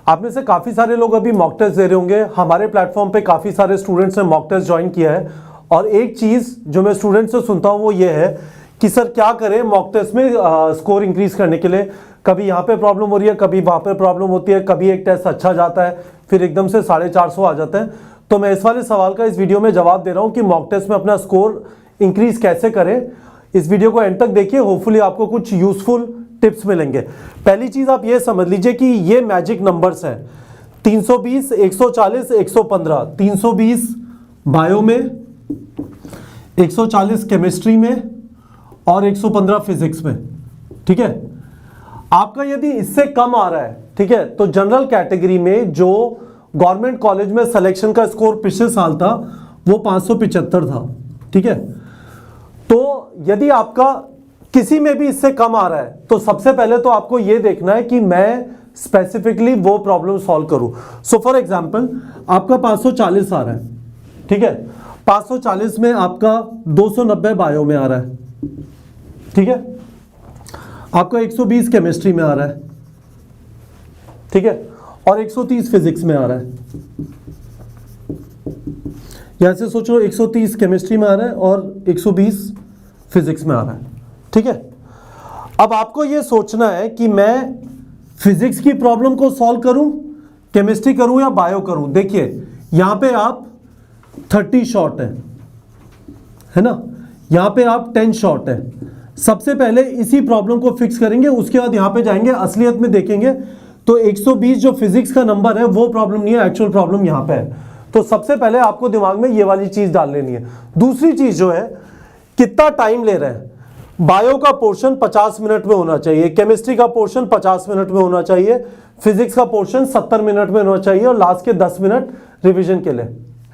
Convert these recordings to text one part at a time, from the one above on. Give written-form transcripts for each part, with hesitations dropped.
आप में से काफ़ी सारे लोग अभी मॉक टेस्ट दे रहे होंगे। हमारे प्लेटफॉर्म पे काफ़ी सारे स्टूडेंट्स ने मॉक टेस्ट ज्वाइन किया है और एक चीज़ जो मैं स्टूडेंट्स से सुनता हूँ वो ये है कि सर क्या करें मॉक टेस्ट में स्कोर इंक्रीज करने के लिए। कभी यहाँ पे प्रॉब्लम हो रही है, कभी वहाँ पे प्रॉब्लम होती है, कभी एक टेस्ट अच्छा जाता है फिर एकदम से 450 आ जाता है। तो मैं इस वाले सवाल का इस वीडियो में जवाब दे रहा हूँ कि मॉक टेस्ट में अपना स्कोर इंक्रीज कैसे करें। इस वीडियो को एंड तक देखिए, होपफुली आपको कुछ यूजफुल टिप्स मिलेंगे। पहली चीज आप ये समझ लीजिए कि ये मैजिक नंबर्स हैं 320, 140, 115। 320 बायो में, 140 केमिस्ट्री में और 115 फिजिक्स में। ठीक है, आपका यदि इससे कम आ रहा है, ठीक है, तो जनरल कैटेगरी में जो गवर्नमेंट कॉलेज में सिलेक्शन का स्कोर पिछले साल था वो 575 था। ठीक है, तो यदि आपका किसी में भी इससे कम आ रहा है तो सबसे पहले तो आपको यह देखना है कि मैं स्पेसिफिकली वो प्रॉब्लम सॉल्व करूं। सो फॉर एग्जांपल आपका 540 आ रहा है, ठीक है, 540 में आपका 290 बायो में आ रहा है, ठीक है, आपका 120 केमिस्ट्री में आ रहा है, ठीक है, और 130 फिजिक्स में आ रहा है। यहां से सोचो 130 केमिस्ट्री में आ रहा है और 120 फिजिक्स में आ रहा है। ठीक है, अब आपको यह सोचना है कि मैं फिजिक्स की प्रॉब्लम को सॉल्व करूं, केमिस्ट्री करूं या बायो करूं। देखिए यहां पे आप 30 शॉर्ट है ना, यहां पे आप 10 शॉर्ट है। सबसे पहले इसी प्रॉब्लम को फिक्स करेंगे, उसके बाद यहां पे जाएंगे असलियत में देखेंगे तो 120 जो फिजिक्स का नंबर है वो प्रॉब्लम नहीं है, एक्चुअल प्रॉब्लम यहां पे है। तो सबसे पहले आपको दिमाग में ये वाली चीज डाल लेनी है। दूसरी चीज जो है, कितना टाइम ले रहे हैं। बायो का पोर्शन 50 मिनट में होना चाहिए, केमिस्ट्री का पोर्शन 50 मिनट में होना चाहिए, फिजिक्स का पोर्शन 70 मिनट में होना चाहिए और लास्ट के 10 मिनट रिवीजन के लिए,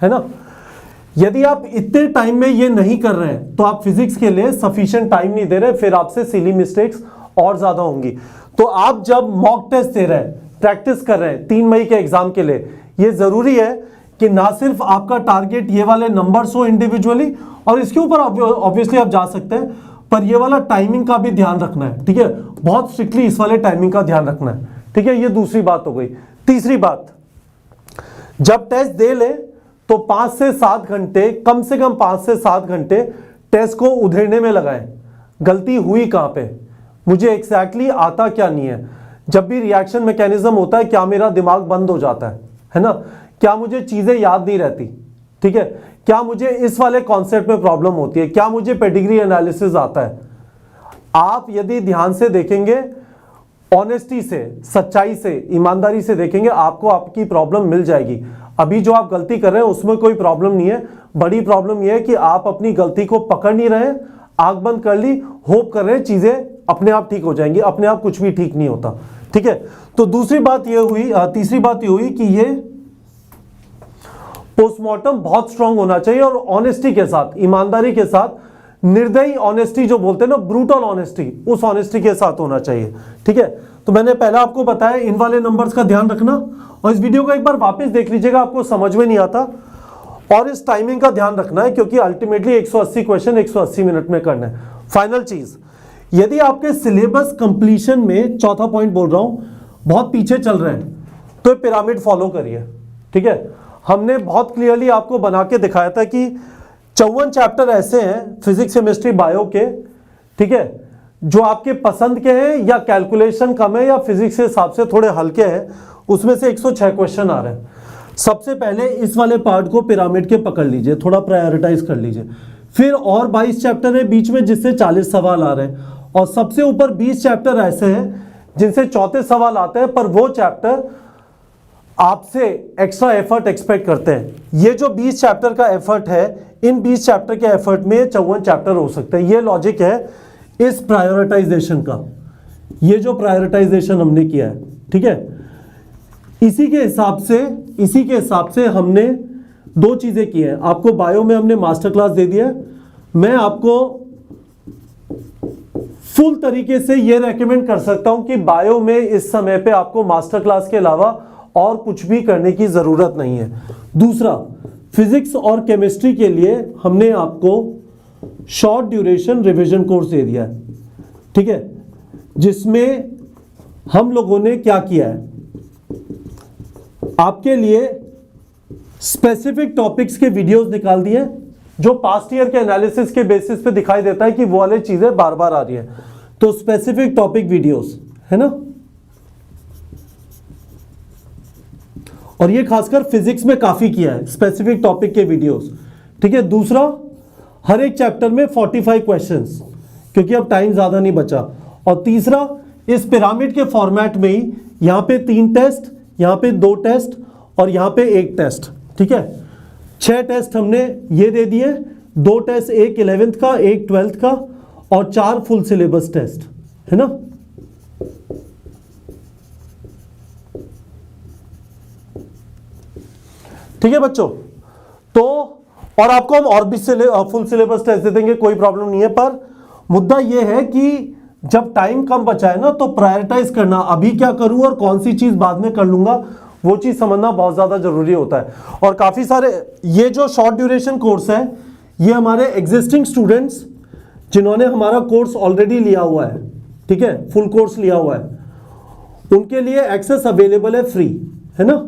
है ना। यदि आप इतने टाइम में ये नहीं कर रहे हैं तो आप फिजिक्स के लिए सफिशिएंट टाइम नहीं दे रहे, फिर आपसे सिली मिस्टेक्स और ज्यादा होंगी। तो आप जब मॉक टेस्ट दे रहे हैं, प्रैक्टिस कर रहे हैं 3 मई के एग्जाम के लिए, ये जरूरी है कि ना सिर्फ आपका टारगेट ये वाले नंबर्स हो इंडिविजुअली, और इसके ऊपर ऑब्वियसली आप जा सकते हैं, पर ये वाला टाइमिंग का भी ध्यान रखना है। ठीक है, बहुत स्ट्रिक्टली इस वाले टाइमिंग का ध्यान रखना है। ठीक है, ये दूसरी बात हो गई। तीसरी बात, जब टेस्ट दे ले तो 5 से 7 घंटे, कम से कम 5 से 7 घंटे टेस्ट को उधेड़ने में लगाएं। गलती हुई कहां पे, मुझे एग्जैक्टली आता क्या नहीं है। जब भी रिएक्शन मैकेनिज्म होता है, क्या मेरा दिमाग बंद हो जाता है ना, क्या मुझे चीजें याद नहीं रहती, ठीक है, क्या मुझे इस वाले कॉन्सेप्ट में प्रॉब्लम होती है, क्या मुझे पेडिग्री एनालिसिस आता है। आप यदि ध्यान से देखेंगे, ऑनेस्टी से, सच्चाई से, ईमानदारी से देखेंगे, आपको आपकी प्रॉब्लम मिल जाएगी। अभी जो आप गलती कर रहे हैं उसमें कोई प्रॉब्लम नहीं है। बड़ी प्रॉब्लम यह है कि आप अपनी गलती को पकड़ नहीं रहे, आंख बंद कर ली, होप कर रहे हैं चीजें अपने आप ठीक हो जाएंगी। अपने आप कुछ भी ठीक नहीं होता। ठीक है, तो दूसरी बात यह हुई, तीसरी बात यह हुई कि ये पोस्टमार्टम बहुत स्ट्रांग होना चाहिए और ऑनेस्टी के साथ, ईमानदारी के साथ, निर्दयी ऑनेस्टी जो बोलते हैं ना, ब्रूटल ऑनेस्टी, उस ऑनेस्टी के साथ होना चाहिए। ठीक है, तो मैंने पहले आपको बताया इन वाले नंबर्स का ध्यान रखना, और इस वीडियो को एक बार वापस देख लीजिएगा, आपको समझ में नहीं आता, और इस टाइमिंग का ध्यान रखना है क्योंकि अल्टीमेटली 180 क्वेश्चन 180 मिनट में करना है। फाइनल चीज, यदि आपके सिलेबस कंप्लीशन में, चौथा पॉइंट बोल रहा हूं, बहुत पीछे चल रहे हैं तो पिरामिड फॉलो करिए। ठीक है, हमने बहुत क्लियरली आपको बना के दिखाया था कि 54 चैप्टर ऐसे हैं फिजिक्स, केमिस्ट्री, बायो के, ठीक है, जो आपके पसंद के हैं या कैलकुलेशन कम है या फिजिक्स के हिसाब से थोड़े हल्के हैं, उसमें से 106 क्वेश्चन आ रहे हैं। सबसे पहले इस वाले पार्ट को पिरामिड के पकड़ लीजिए, थोड़ा प्रायोरिटाइज कर लीजिए। फिर और 22 चैप्टर है बीच में जिससे 40 सवाल आ रहे हैं, और सबसे ऊपर 20 चैप्टर ऐसे हैं जिनसे 34 सवाल आते हैं, पर वो चैप्टर आपसे एक्स्ट्रा एफर्ट एक्सपेक्ट करते हैं। ये जो 20 चैप्टर का एफर्ट है, इन 20 चैप्टर के एफर्ट में 54 चैप्टर हो सकते हैं। ये लॉजिक है इस प्रायोरिटाइजेशन का, ये जो प्रायोरिटाइजेशन हमने किया है। ठीक है, इसी के हिसाब से हमने 2 चीजें की हैं। आपको बायो में हमने मास्टर क्लास दे दिया, मैं आपको फुल तरीके से ये रेकमेंड कर सकता हूं कि बायो में इस समय पे आपको मास्टर क्लास के अलावा और कुछ भी करने की जरूरत नहीं है। दूसरा, फिजिक्स और केमिस्ट्री के लिए हमने आपको शॉर्ट ड्यूरेशन रिवीजन कोर्स दे दिया है। ठीक है, जिसमें हम लोगों ने क्या किया है, आपके लिए स्पेसिफिक टॉपिक्स के वीडियोस निकाल दिए जो पास्ट ईयर के एनालिसिस के बेसिस पे दिखाई देता है कि वो वाली चीजें बार बार आ रही हैं, तो स्पेसिफिक टॉपिक वीडियोस है ना। और ये खासकर फिजिक्स में काफी किया है, स्पेसिफिक टॉपिक के वीडियोस। ठीक है, दूसरा, हर एक चैप्टर में 45 क्वेश्चंस, क्योंकि अब टाइम ज्यादा नहीं बचा। और तीसरा, इस पिरामिड के फॉर्मेट में ही यहां पे 3 टेस्ट, यहां पे 2 टेस्ट और यहां पे 1 टेस्ट। ठीक है, 6 टेस्ट हमने ये दे दिए, 2 टेस्ट, एक 11th का, एक 12th का और 4 फुल सिलेबस टेस्ट, है ना। ठीक है बच्चों, तो और आपको हम और भी फुल सिलेबस टेस्ट दे देंगे, कोई प्रॉब्लम नहीं है। पर मुद्दा यह है कि जब टाइम कम बचा है ना, तो प्रायोरिटाइज करना, अभी क्या करूं और कौन सी चीज बाद में कर लूंगा, वो चीज समझना बहुत ज्यादा जरूरी होता है। और काफी सारे ये जो शॉर्ट ड्यूरेशन कोर्स है, ये हमारे एग्जिस्टिंग स्टूडेंट्स जिन्होंने हमारा कोर्स ऑलरेडी लिया हुआ है, ठीक है, फुल कोर्स लिया हुआ है, उनके लिए एक्सेस अवेलेबल है फ्री, है ना,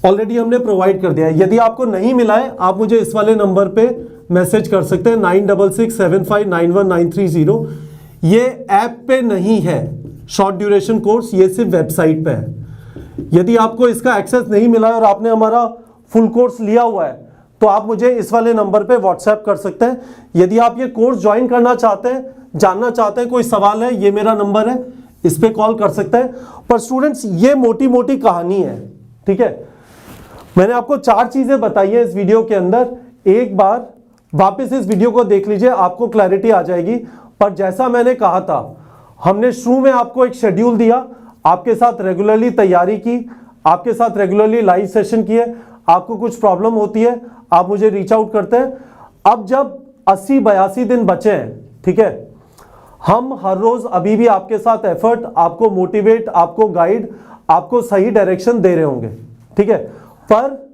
ऑलरेडी हमने प्रोवाइड कर दिया है। यदि आपको नहीं मिला है, आप मुझे इस वाले नंबर पे मैसेज कर सकते हैं, 9667591930। ये ऐप पे नहीं है शॉर्ट ड्यूरेशन कोर्स, ये सिर्फ वेबसाइट पे है। यदि आपको इसका एक्सेस नहीं मिला है और आपने हमारा फुल कोर्स लिया हुआ है, तो आप मुझे इस वाले नंबर पे व्हाट्सएप कर सकते हैं। यदि आप ये कोर्स ज्वाइन करना चाहते हैं, जानना चाहते हैं, कोई सवाल है, ये मेरा नंबर है, इस पे कॉल कर सकते हैं। पर स्टूडेंट्स, ये मोटी मोटी कहानी है, ठीक है। मैंने आपको 4 चीजें बताई है इस वीडियो के अंदर। एक बार वापस इस वीडियो को देख लीजिए, आपको क्लैरिटी आ जाएगी। पर जैसा मैंने कहा था, हमने शुरू में आपको एक शेड्यूल दिया, आपके साथ रेगुलरली तैयारी की, आपके साथ रेगुलरली लाइव सेशन किए। आपको कुछ प्रॉब्लम होती है, आप मुझे रीच आउट करते हैं। अब जब 80-82 दिन बचे हैं, ठीक है, हम हर रोज अभी भी आपके साथ एफर्ट, आपको मोटिवेट, आपको गाइड, आपको सही डायरेक्शन दे रहे होंगे, ठीक है। पर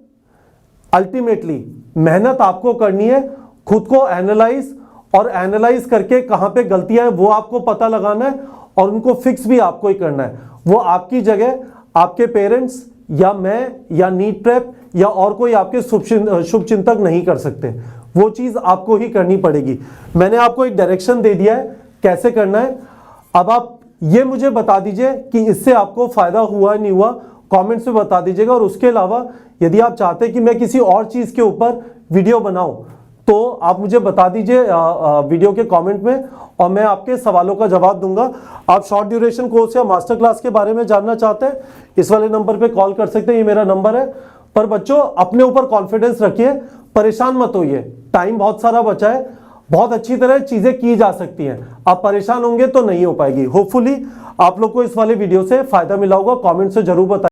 अल्टीमेटली मेहनत आपको करनी है, खुद को एनालाइज, और एनालाइज करके कहां पे गलतियां हैं वो आपको पता लगाना है, और उनको फिक्स भी आपको ही करना है। वो आपकी जगह आपके पेरेंट्स या मैं या नीट प्रेप या और कोई आपके शुभचिंतक नहीं कर सकते। वो चीज आपको ही करनी पड़ेगी। मैंने आपको एक डायरेक्शन दे दिया है कैसे करना है। अब आप ये मुझे बता दीजिए कि इससे आपको फायदा हुआ नहीं हुआ, कमेंट्स में बता दीजिएगा। और उसके अलावा यदि आप चाहते हैं कि मैं किसी और चीज के ऊपर वीडियो बनाऊं, तो आप मुझे बता दीजिए वीडियो के कमेंट में, और मैं आपके सवालों का जवाब दूंगा। आप शॉर्ट ड्यूरेशन कोर्स या मास्टर क्लास के बारे में जानना चाहते हैं, इस वाले नंबर पे कॉल कर सकते हैं, ये मेरा नंबर है। पर बच्चों, अपने ऊपर कॉन्फिडेंस रखिए, परेशान मत होइए, टाइम बहुत सारा बचा है, बहुत अच्छी तरह चीजें की जा सकती हैं। आप परेशान होंगे तो नहीं हो पाएगी। होपफुली आप लोग को इस वाले वीडियो से फायदा मिला होगा। कमेंट से जरूर बताइए।